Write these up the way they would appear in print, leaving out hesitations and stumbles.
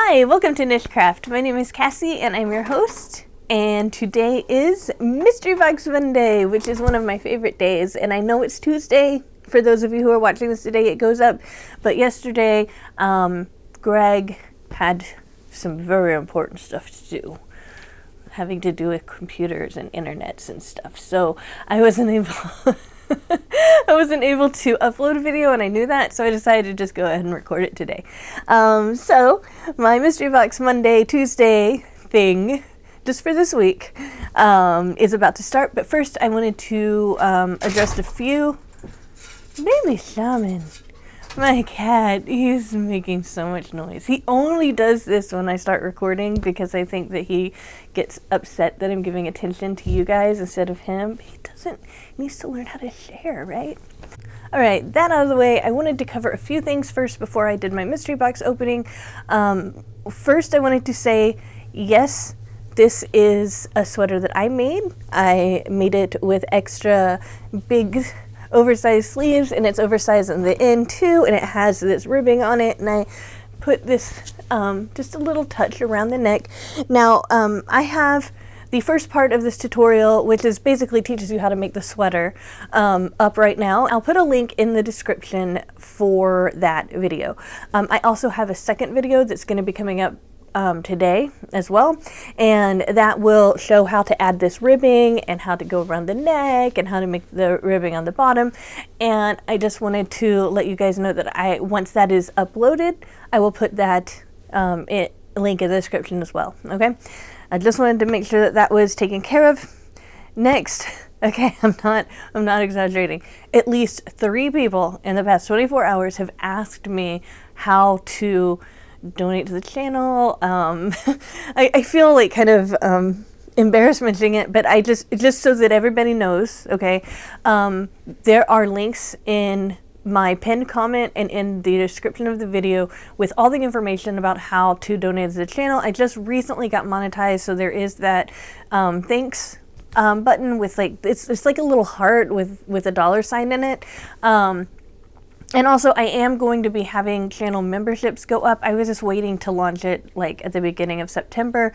Hi, welcome to Nichecraft. My name is Kassi and I'm your host. And today is Mystery Box Monday, which is one of my favorite days. And I know it's Tuesday. For those of you who are watching this today, it goes up. But yesterday, Greg had some very important stuff to do, having to do with computers and internets and stuff. So I wasn't able to upload a video, and I knew that, so I decided to just go ahead and record it today. So my Mystery Box Monday, Tuesday thing, just for this week, is about to start. But first, I wanted to address a few. Baby Shaman, my cat, he's making so much noise. He only does this when I start recording because I think that he gets upset that I'm giving attention to you guys instead of him. He needs to learn how to share, right? All right, that out of the way, I wanted to cover a few things first before I did my mystery box opening. First, I wanted to say, yes, this is a sweater that I made. I made it with extra big oversized sleeves, and it's oversized on the end too, and it has this ribbing on it, and I put this just a little touch around the neck. Now I have the first part of this tutorial, which is basically teaches you how to make the sweater, up right now. I'll put a link in the description for that video. I also have a second video that's going to be coming up today as well, and that will show how to add this ribbing and how to go around the neck and how to make the ribbing on the bottom. And I just wanted to let you guys know that once that is uploaded, I will put that link in the description as well. Okay, I just wanted to make sure that that was taken care of. Next, okay, I'm not exaggerating, at least 3 people in the past 24 hours have asked me how to donate to the channel. I feel like kind of embarrassed mentioning it, but just so that everybody knows, okay, there are links in my pinned comment and in the description of the video with all the information about how to donate to the channel. I just recently got monetized, so there is that thanks button with like it's like a little heart with a $sign in it. And also, I am going to be having channel memberships go up. I was just waiting to launch it like at the beginning of September.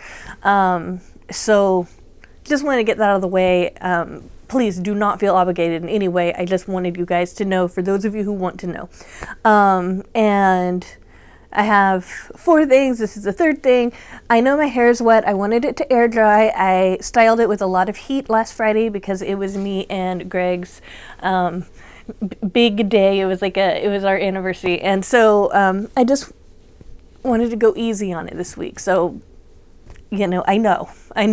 So just wanted to get that out of the way. Please do not feel obligated in any way. I just wanted you guys to know, for those of you who want to know. And I have 4 things. This is the 3rd thing. I know my hair is wet. I wanted it to air dry. I styled it with a lot of heat last Friday because it was me and Greg's big day. It was our anniversary, and so I just wanted to go easy on it this week. So, you know, I know I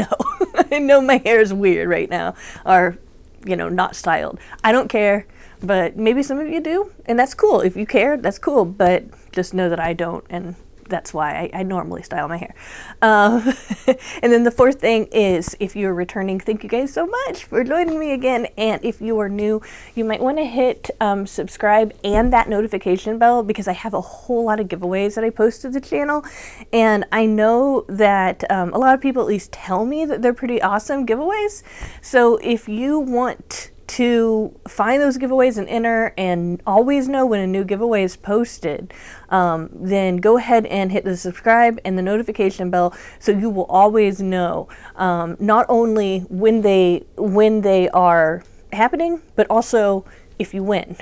know my hair is weird right now, or, you know, not styled. I don't care, but maybe some of you do, and that's cool. If you care, that's cool, but just know that I don't, and that's why I normally style my hair. And then the 4th thing is, if you're returning, thank you guys so much for joining me again. And if you are new, you might want to hit subscribe and that notification bell, because I have a whole lot of giveaways that I post to the channel. And I know that a lot of people at least tell me that they're pretty awesome giveaways. So if you want to find those giveaways and enter and always know when a new giveaway is posted, then go ahead and hit the subscribe and the notification bell so you will always know not only when they are happening, but also if you win,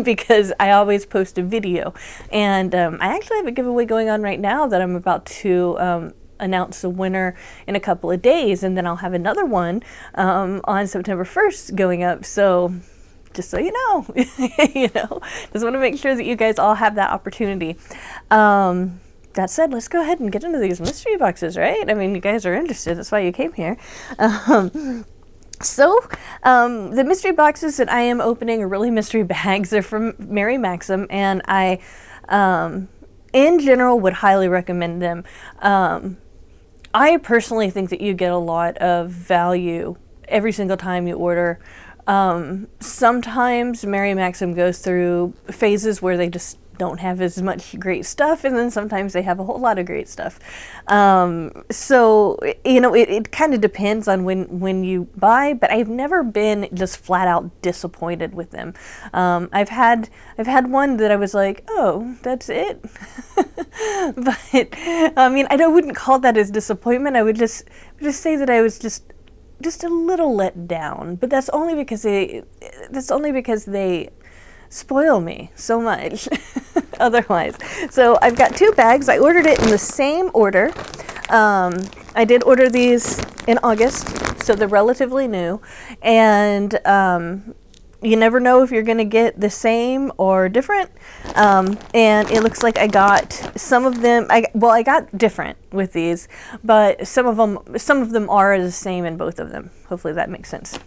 because I always post a video. And I actually have a giveaway going on right now that I'm about to announce the winner in a couple of days, and then I'll have another one on September 1st going up. So just so you know, you know, just want to make sure that you guys all have that opportunity. That said, let's go ahead and get into these mystery boxes, right? I mean, you guys are interested, that's why you came here. So the mystery boxes that I am opening are really mystery bags. They're from Mary Maxim, and I in general would highly recommend them. I personally think that you get a lot of value every single time you order. Sometimes Mary Maxim goes through phases where they just don't have as much great stuff, and then sometimes they have a whole lot of great stuff. So, you know, it kind of depends on when you buy, but I've never been just flat out disappointed with them. I've had one that I was like, oh, that's it. But I mean, I wouldn't call that as disappointment. I would just say that I was just a little let down, but that's only because they spoil me so much otherwise. So I've got 2 bags. I ordered it in the same order. I did order these in August, so they're relatively new, and you never know if you're going to get the same or different. And it looks like I got some of them. I got different with these, but some of them are the same in both of them. Hopefully that makes sense.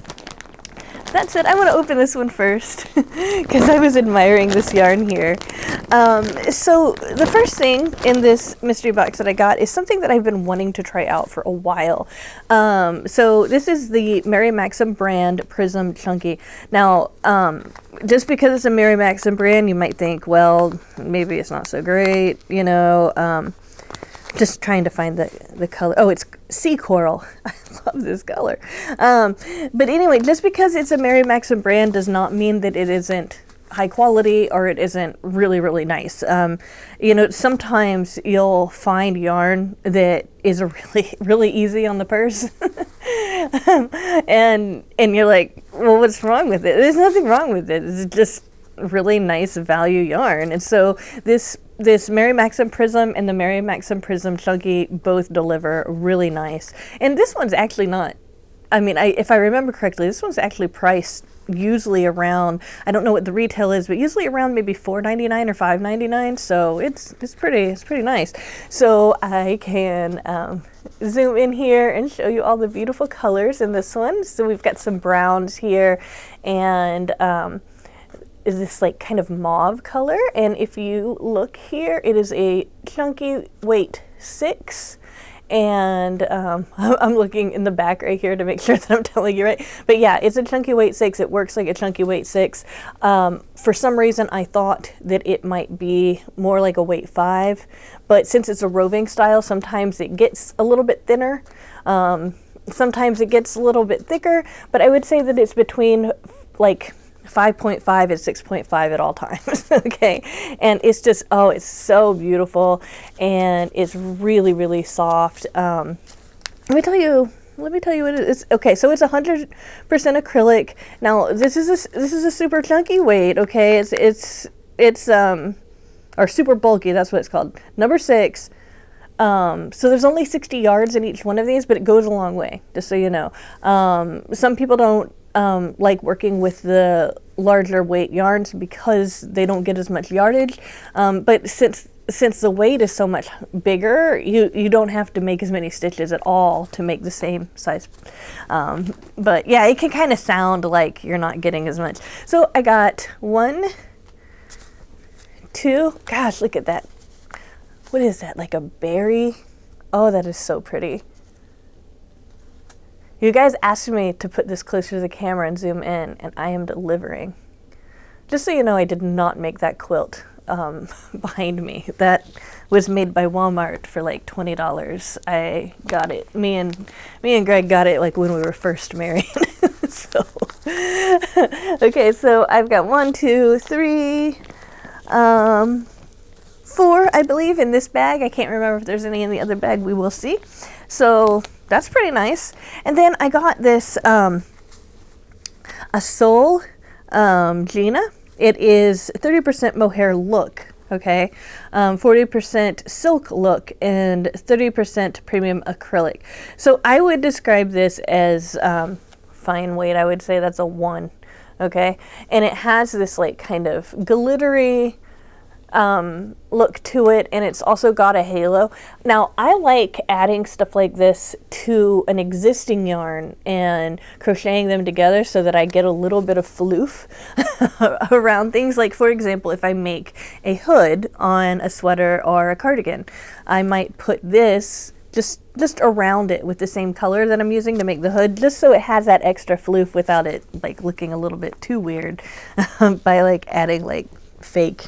That said, I want to open this one first because I was admiring this yarn here. So the first thing in this mystery box that I got is something that I've been wanting to try out for a while. So this is the Mary Maxim brand Prism Chunky. Now, just because it's a Mary Maxim brand, you might think, well, maybe it's not so great, you know. Just trying to find the color. Oh, it's sea coral. I love this color. But anyway, just because it's a Mary Maxim brand does not mean that it isn't high quality or it isn't really, really nice. You know, sometimes you'll find yarn that is really, really easy on the purse. and you're like, well, what's wrong with it? There's nothing wrong with it. It's just really nice value yarn. And so this Mary Maxim Prism and the Mary Maxim Prism Chunky both deliver really nice. And this one's actually not, I mean, if I remember correctly, this one's actually priced usually around, I don't know what the retail is, but usually around maybe $4.99 or $5.99. So it's pretty nice. So I can zoom in here and show you all the beautiful colors in this one. So we've got some browns here, and is this like kind of mauve color, and if you look here, it is a chunky weight 6, and I'm looking in the back right here to make sure that I'm telling you right, but yeah, it's a chunky weight 6. It works like a chunky weight 6. For some reason I thought that it might be more like a weight 5, but since it's a roving style, sometimes it gets a little bit thinner, sometimes it gets a little bit thicker, but I would say that it's between like 5.5 and 6.5 at all times. Okay, and it's just, oh, it's so beautiful, and it's really, really soft. Let me tell you what it is. Okay, so it's 100% acrylic. Now this is a super chunky weight. Okay, it's or super bulky. That's what it's called. Number 6. So there's only 60 yards in each one of these, but it goes a long way, just so you know. Some people don't like working with the larger weight yarns because they don't get as much yardage. But since the weight is so much bigger, you don't have to make as many stitches at all to make the same size. But yeah, it can kind of sound like you're not getting as much. So I got 1, 2, gosh, look at that. What is that, like a berry? Oh, that is so pretty. You guys asked me to put this closer to the camera and zoom in, and I am delivering. Just so you know, I did not make that quilt behind me. That was made by Walmart for like $20. I got it. Me and Greg got it like when we were first married. So, okay, so I've got 1, 2, 3, 4, I believe, in this bag. I can't remember if there's any in the other bag. We will see. So that's pretty nice. And then I got this a Soul Gina. It is 30% mohair look, okay, 40% silk look, and 30% premium acrylic. So I would describe this as fine weight. I would say that's a 1, okay, and it has this like kind of glittery look to it, and it's also got a halo. Now I like adding stuff like this to an existing yarn and crocheting them together so that I get a little bit of floof around things. Like, for example, if I make a hood on a sweater or a cardigan, I might put this just around it with the same color that I'm using to make the hood, just so it has that extra floof without it like looking a little bit too weird by like adding like fake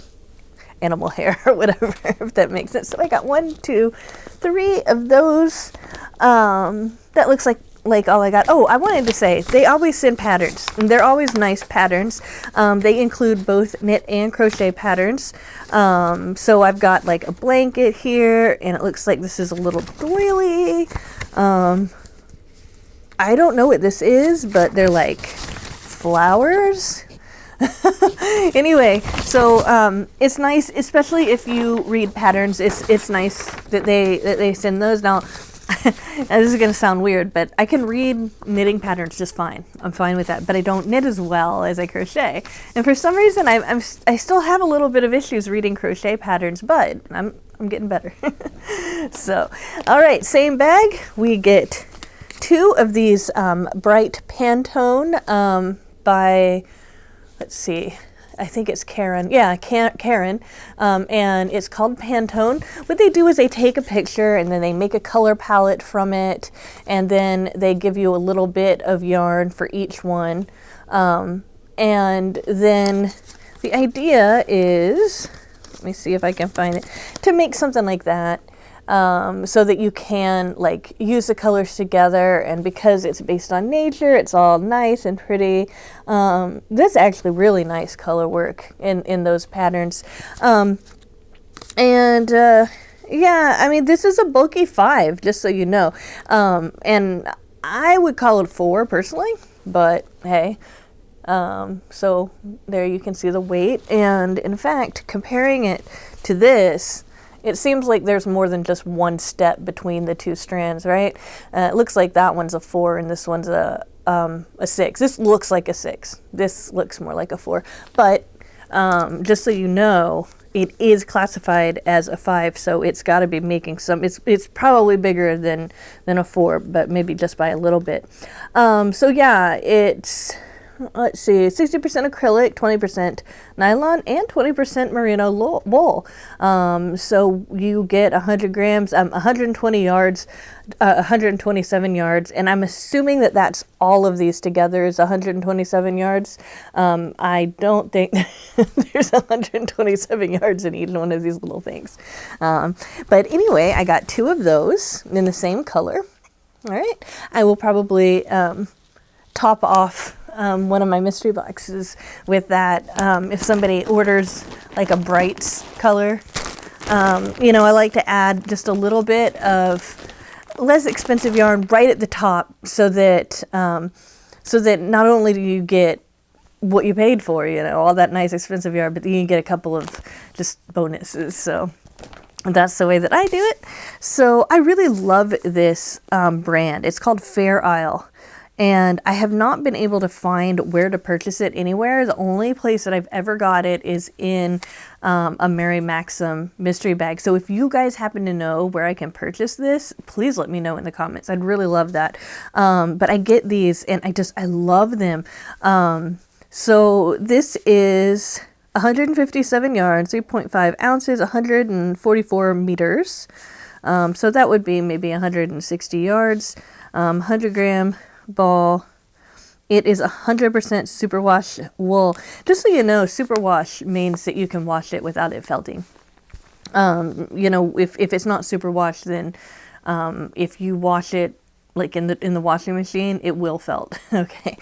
animal hair or whatever, if that makes sense. So I got 1, 2, 3 of those. That looks like all I got. Oh, I wanted to say, they always send patterns, and they're always nice patterns. They include both knit and crochet patterns. So I've got like a blanket here, and it looks like this is a little doily. I don't know what this is, but they're like flowers. Anyway, so it's nice, especially if you read patterns. It's nice that they send those. Now, this is going to sound weird, but I can read knitting patterns just fine. I'm fine with that, but I don't knit as well as I crochet. And for some reason, I still have a little bit of issues reading crochet patterns, but I'm getting better. So, all right, same bag. We get 2 of these bright Pantone by, let's see, I think it's Karen. Yeah, Karen. And it's called Pantone. What they do is they take a picture and then they make a color palette from it. And then they give you a little bit of yarn for each one. And then the idea is, let me see if I can find it, to make something like that. So that you can like use the colors together, and because it's based on nature, it's all nice and pretty. That's actually really nice color work in those patterns. Yeah, I mean, this is a bulky 5, just so you know. And I would call it 4 personally, but hey. So there you can see the weight, and in fact, comparing it to this, it seems like there's more than just one step between the 2 strands, right? It looks like that one's a 4 and this one's a 6. This looks like a 6. This looks more like a 4. But just so you know, it is classified as a 5, so it's got to be making some. It's probably bigger than a 4, but maybe just by a little bit. So yeah, it's, let's see, 60% acrylic, 20% nylon, and 20% merino wool. So you get 100 grams, 120 yards, 127 yards, and I'm assuming that that's all of these together is 127 yards. I don't think there's 127 yards in each one of these little things. But anyway, I got 2 of those in the same color. All right, I will probably top off one of my mystery boxes with that. If somebody orders like a bright color, you know, I like to add just a little bit of less expensive yarn right at the top, so that not only do you get what you paid for, you know, all that nice expensive yarn, but you can get a couple of just bonuses. So that's the way that I do it. So I really love this brand. It's called Fair Isle. And I have not been able to find where to purchase it anywhere. The only place that I've ever got it is in a Mary Maxim mystery bag. So if you guys happen to know where I can purchase this, please let me know in the comments. I'd really love that. But I get these and I love them. So this is 157 yards, 3.5 ounces, 144 meters. So that would be maybe 160 yards, 100 gram ball. It is 100% superwash wool. Just so you know, superwash means that you can wash it without it felting. You know, if it's not superwash, then if you wash it like in the washing machine, it will felt. Okay.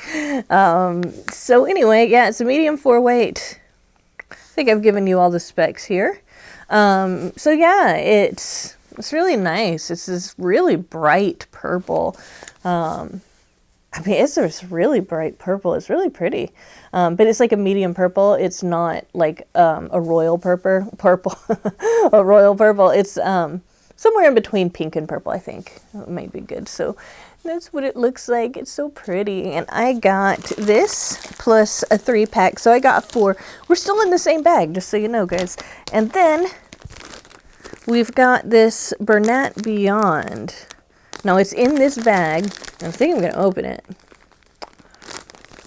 So anyway, yeah, it's a medium 4 weight. I think I've given you all the specs here. So yeah, it's really nice. It's this really bright purple. I mean, it's this really bright purple. It's really pretty. But it's like a medium purple. It's not like a royal purple. A royal purple. It's somewhere in between pink and purple, I think. It might be good. So that's what it looks like. It's so pretty. And I got this plus a 3-pack. So I got 4. We're still in the same bag, just so you know, guys. And then we've got this Bernat Beyond. Now it's in this bag. I think I'm going to open it.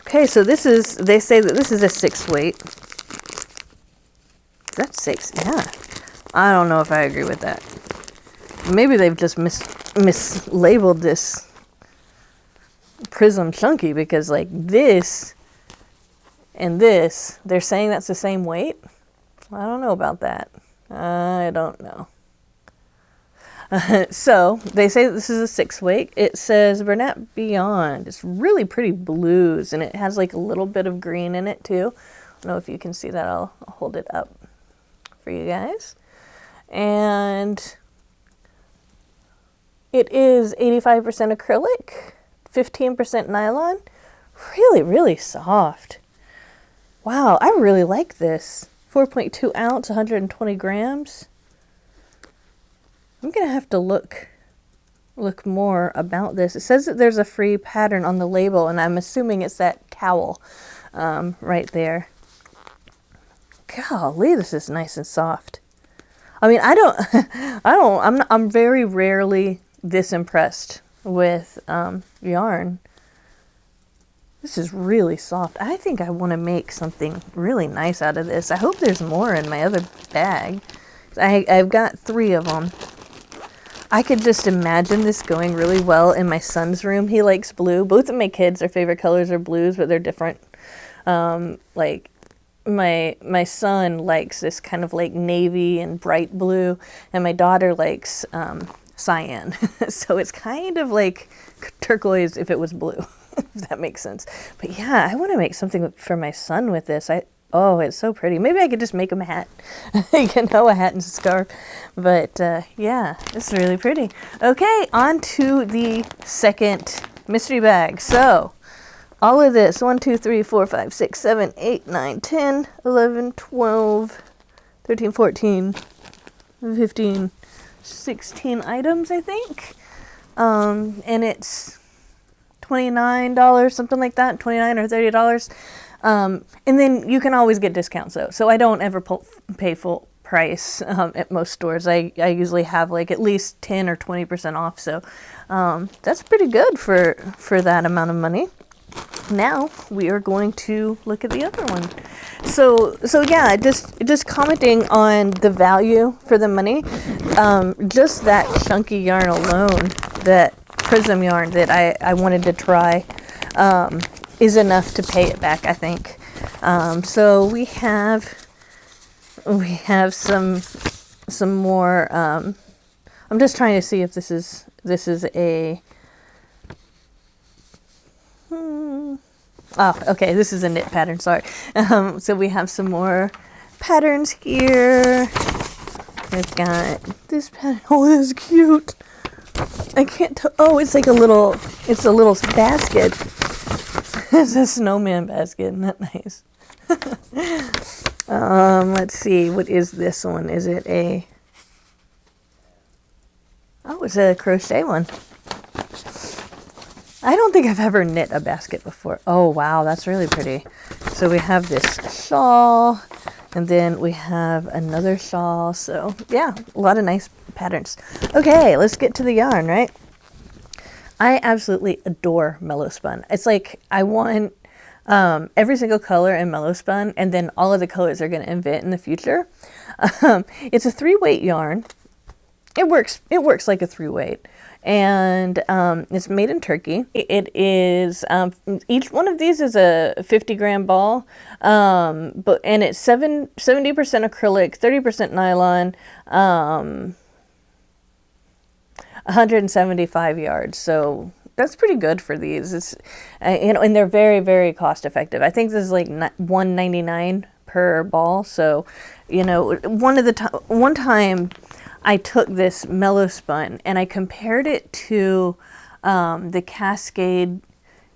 Okay, so this is, they say that this is a 6 weight. That's 6, yeah. I don't know if I agree with that. Maybe they've just mislabeled this Prism Chunky, because like this and this, they're saying that's the same weight. I don't know about that. I don't know. So they say this is a 6-weight. It says Bernat Beyond. It's really pretty blues, and it has like a little bit of green in it too. I don't know if you can see that. I'll hold it up for you guys. And it is 85% acrylic, 15% nylon. Really, really soft. Wow, I really like this. 4.2 ounce, 120 grams. I'm going to have to look more about this. It says that there's a free pattern on the label, and I'm assuming it's that cowl right there. Golly, this is nice and soft. I mean, I'm very rarely this impressed with yarn. This is really soft. I think I want to make something really nice out of this. I hope there's more in my other bag. I've got 3 of them. I could just imagine this going really well in my son's room. He likes blue. Both of my kids, their favorite colors are blues, but they're different. Like my son likes this kind of like navy and bright blue, and my daughter likes cyan. So it's kind of like turquoise if it was blue, if that makes sense. But yeah, I want to make something for my son with this. Oh, it's so pretty. Maybe I could just make him a hat. A hat and a scarf. But yeah, it's really pretty. Okay, on to the second mystery bag. So, all of this, 1, 2, 3, 4, 5, 6, 7, 8, 9, 10, 11, 12, 13, 14, 15, 16 items, I think. And it's $29, something like that, $29 or $30. And then you can always get discounts though. So I don't ever pay full price at most stores. I usually have like at least 10 or 20% off. So that's pretty good for that amount of money. Now we are going to look at the other one. So yeah, just commenting on the value for the money. Just that chunky yarn alone, that prism yarn that I wanted to try, is enough to pay it back, I think. So we have some more. I'm just trying to see if this is a. Oh, okay. This is a knit pattern. Sorry. So we have some more patterns here. We've got this pattern. Oh, this is cute. I can't tell. Oh, it's like a little basket. It's a snowman basket. Isn't that nice? Let's see. What is this one? Is it a... Oh, it's a crochet one. I don't think I've ever knit a basket before. Oh, wow. That's really pretty. So we have this shawl, and then we have another shawl. So, yeah, a lot of nice patterns. Okay, let's get to the yarn, right? I absolutely adore Mellow Spun. It's like I want every single color in Mellow Spun, and then all of the colors they're going to invent in the future. It's a 3-weight yarn. It works like a 3-weight, and it's made in Turkey. It is each one of these is a 50-gram ball, and it's 70% acrylic, 30% nylon. 175 yards, so that's pretty good for these. It's and they're very, very cost effective. I think this is like $1.99 per ball. So, one time I took this Mellow Spun and I compared it to the Cascade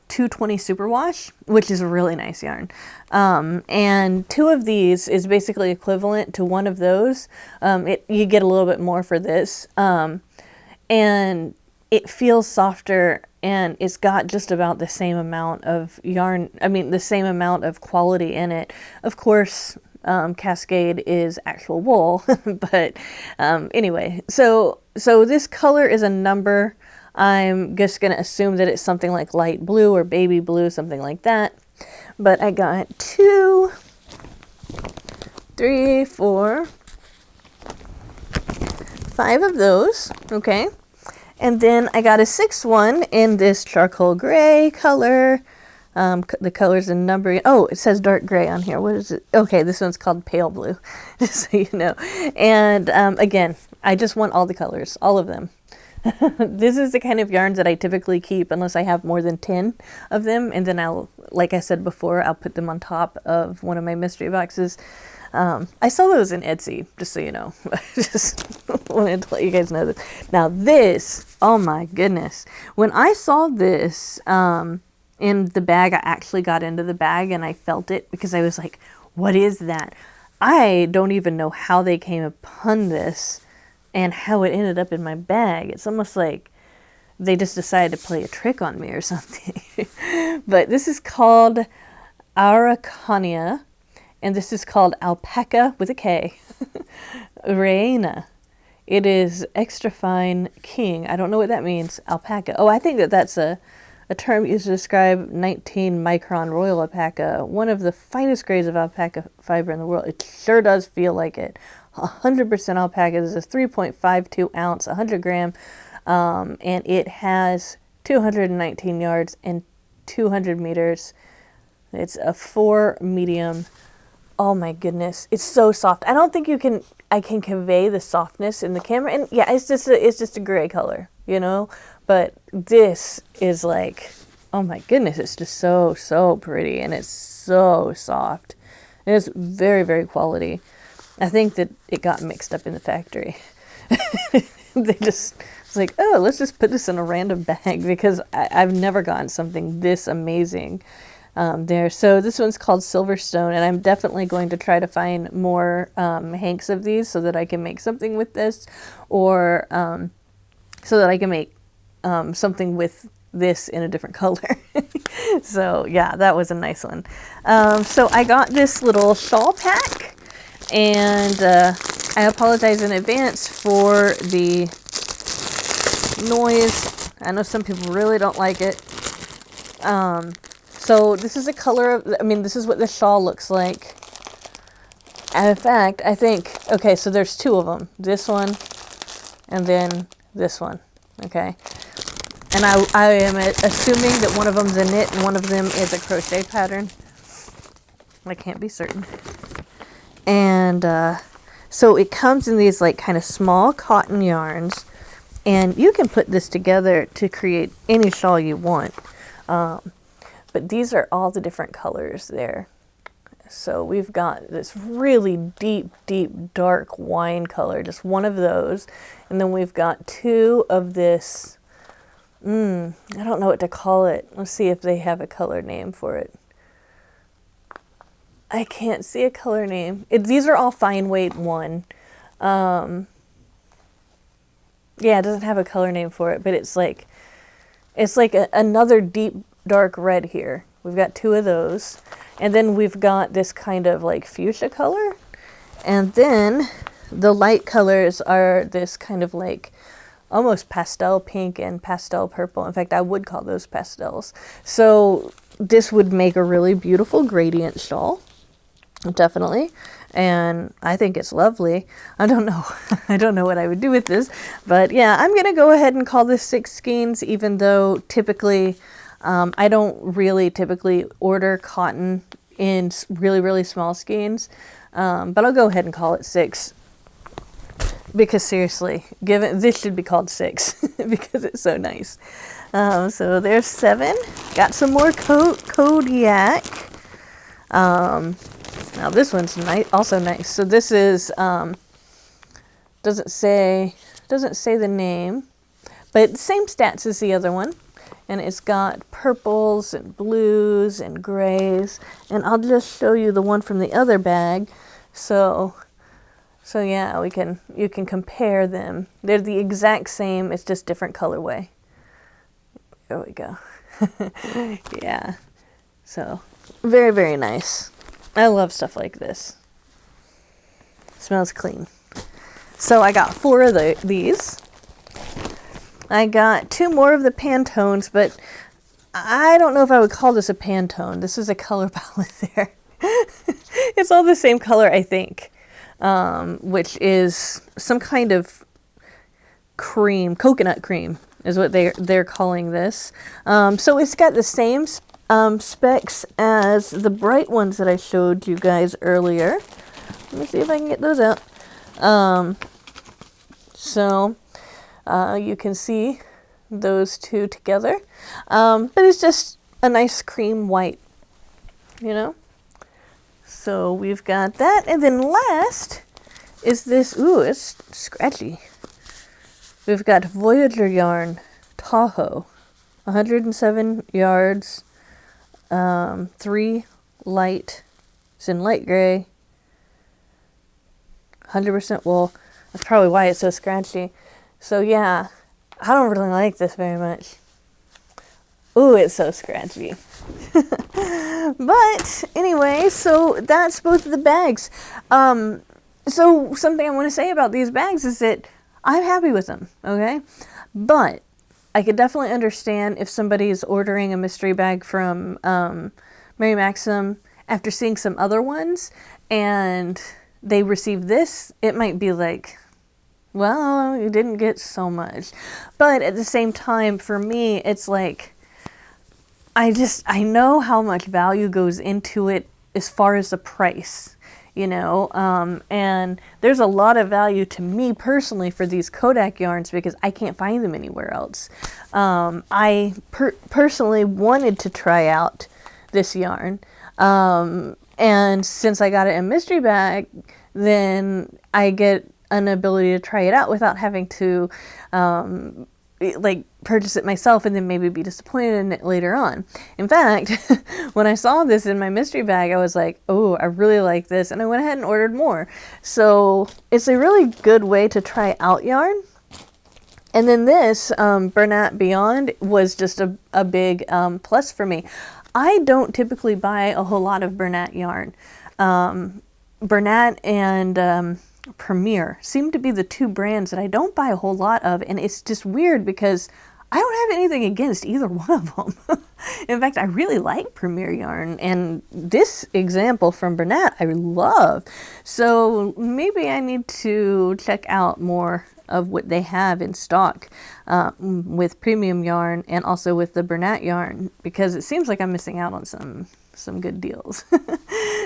220 Superwash, which is a really nice yarn. And 2 of these is basically equivalent to 1 of those. You get a little bit more for this. And it feels softer, and it's got just about the same amount of yarn, the same amount of quality in it. Of course, Cascade is actual wool, but anyway, so this color is a number. I'm just going to assume that it's something like light blue or baby blue, something like that. But I got 2, 3, 4, 5 of those, okay? And then I got a 6th one in this charcoal gray color. The colors and numbering. Oh, it says dark gray on here. What is it? Okay, this one's called pale blue, just so you know. And again, I just want all the colors, all of them. This is the kind of yarns that I typically keep unless I have more than 10 of them. And then I'll, like I said before, I'll put them on top of one of my mystery boxes. I sell those in Etsy, just so you know. Just wanted to let you guys know that. Now this, oh my goodness. When I saw this in the bag, I actually got into the bag and I felt it because I was like, what is that? I don't even know how they came upon this and how it ended up in my bag. It's almost like they just decided to play a trick on me or something. But this is called Araucania, and this is called Alpaca with a K. Reina. It is extra fine king. I don't know what that means. Alpaca. Oh, I think that that's a term used to describe 19 micron royal alpaca, one of the finest grades of alpaca fiber in the world. It sure does feel like it. 100% alpaca. This is 3.52 ounce, 100 gram, and it has 219 yards and 200 meters. It's a 4 medium. Oh my goodness, it's so soft. I don't think I can convey the softness in the camera. And yeah, it's just a gray color, you know. But this is like, oh my goodness, it's just so pretty, and it's so soft. It's very, very quality. I think that it got mixed up in the factory. They just, it's like, oh, let's just put this in a random bag because I've never gotten something this amazing there. So this one's called Silverstone, and I'm definitely going to try to find more hanks of these so that I can make something with this, or so that I can make something with this in a different color. So yeah, that was a nice one. So I got this little shawl pack. And I apologize in advance for the noise. I know some people really don't like it. So this is a color of, this is what the shawl looks like. And in fact, I think, okay, so there's two of them. This one and then this one, okay? And I am assuming that one of them's a knit and one of them is a crochet pattern. I can't be certain. And so it comes in these like kind of small cotton yarns, and you can put this together to create any shawl you want. But these are all the different colors there. So we've got this really deep, dark wine color, just one of those. And then we've got two of this, I don't know what to call it. Let's see if they have a color name for it. I can't see a color name. These are all fine weight one. Yeah, it doesn't have a color name for it, but it's like another deep dark red here. We've got two of those. And then we've got this kind of like fuchsia color. And then the light colors are this kind of like almost pastel pink and pastel purple. In fact, I would call those pastels. So this would make a really beautiful gradient shawl. Definitely. And I think it's lovely. I don't know. I don't know what I would do with this, but yeah, I'm going to go ahead and call this 6 skeins, even though typically, I don't really typically order cotton in really small skeins. But I'll go ahead and call it 6 because seriously, this should be called 6 because it's so nice. So there's 7. Got some more Kodiak. Now this one's also nice. So this is doesn't say the name, but same stats as the other one, and it's got purples and blues and grays. And I'll just show you the one from the other bag. So yeah, you can compare them. They're the exact same. It's just different colorway. There we go. Yeah. So very nice. I love stuff like this. Smells clean. So I got 4 of these. I got 2 more of the Pantones, but I don't know if I would call this a Pantone. This is a color palette there. It's all the same color, I think, which is some kind of cream, coconut cream is what they're calling this. So it's got the same specs as the bright ones that I showed you guys earlier. Let me see if I can get those out. So you can see those two together. But it's just a nice cream white, you know? So we've got that. And then last is this, ooh, it's scratchy. We've got Voyager yarn, Tahoe, 107 yards, 3 light, it's in light gray, 100% wool. That's probably why it's so scratchy. So yeah, I don't really like this very much. Ooh, it's so scratchy. But anyway, so that's both of the bags. So something I want to say about these bags is that I'm happy with them, okay? But I could definitely understand if somebody is ordering a mystery bag from Mary Maxim after seeing some other ones and they receive this, it might be like, well, you didn't get so much. But at the same time, for me, it's like, I know how much value goes into it as far as the price, you know, and there's a lot of value to me personally for these Kodak yarns because I can't find them anywhere else. I personally wanted to try out this yarn, and since I got it in mystery bag, then I get an ability to try it out without having to like purchase it myself and then maybe be disappointed in it later on. In fact, when I saw this in my mystery bag, I was like, oh, I really like this, and I went ahead and ordered more. So it's a really good way to try out yarn. And then this Bernat Beyond was just a big plus for me. I don't typically buy a whole lot of Bernat yarn. Bernat and Premier seem to be the two brands that I don't buy a whole lot of, and it's just weird because I don't have anything against either one of them. In fact, I really like Premier yarn, and this example from Bernat I love. So maybe I need to check out more of what they have in stock with premium yarn and also with the Bernat yarn, because it seems like I'm missing out on some good deals.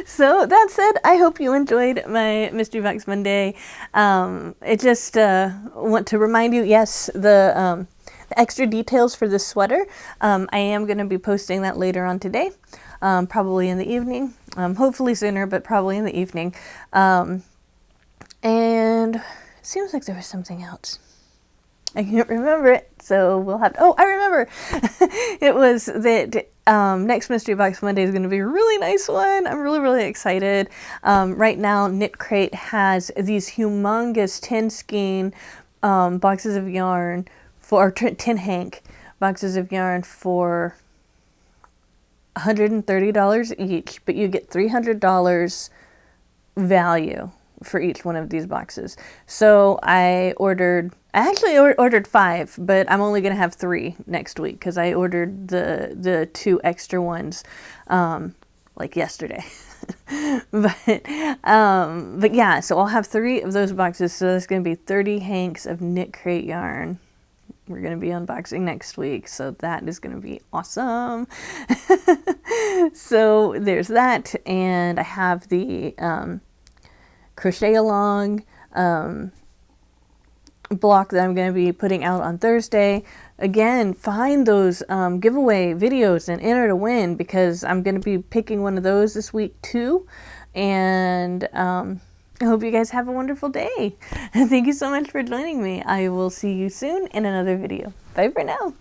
So that said, I hope you enjoyed my Mystery Box Monday. I just want to remind you, yes, the extra details for the sweater, I am going to be posting that later on today, probably in the evening, hopefully sooner, but probably in the evening. And it seems like there was something else. I can't remember it, so we'll have to, oh, I remember. It was that next Mystery Box Monday is going to be a really nice one. I'm really, really excited. Right now, Nichecraft has these humongous 10 skein boxes of yarn for 10 hank boxes of yarn for $130 each, but you get $300 value for each one of these boxes. So I actually ordered 5, but I'm only going to have 3 next week because I ordered the 2 extra ones like yesterday. but yeah, so I'll have 3 of those boxes. So that's going to be 30 hanks of Nichecraft yarn. We're going to be unboxing next week, so that is going to be awesome. So there's that, and I have the crochet along block that I'm going to be putting out on Thursday. Again, find those giveaway videos and enter to win, because I'm going to be picking one of those this week too. And I hope you guys have a wonderful day. Thank you so much for joining me. I will see you soon in another video. Bye for now.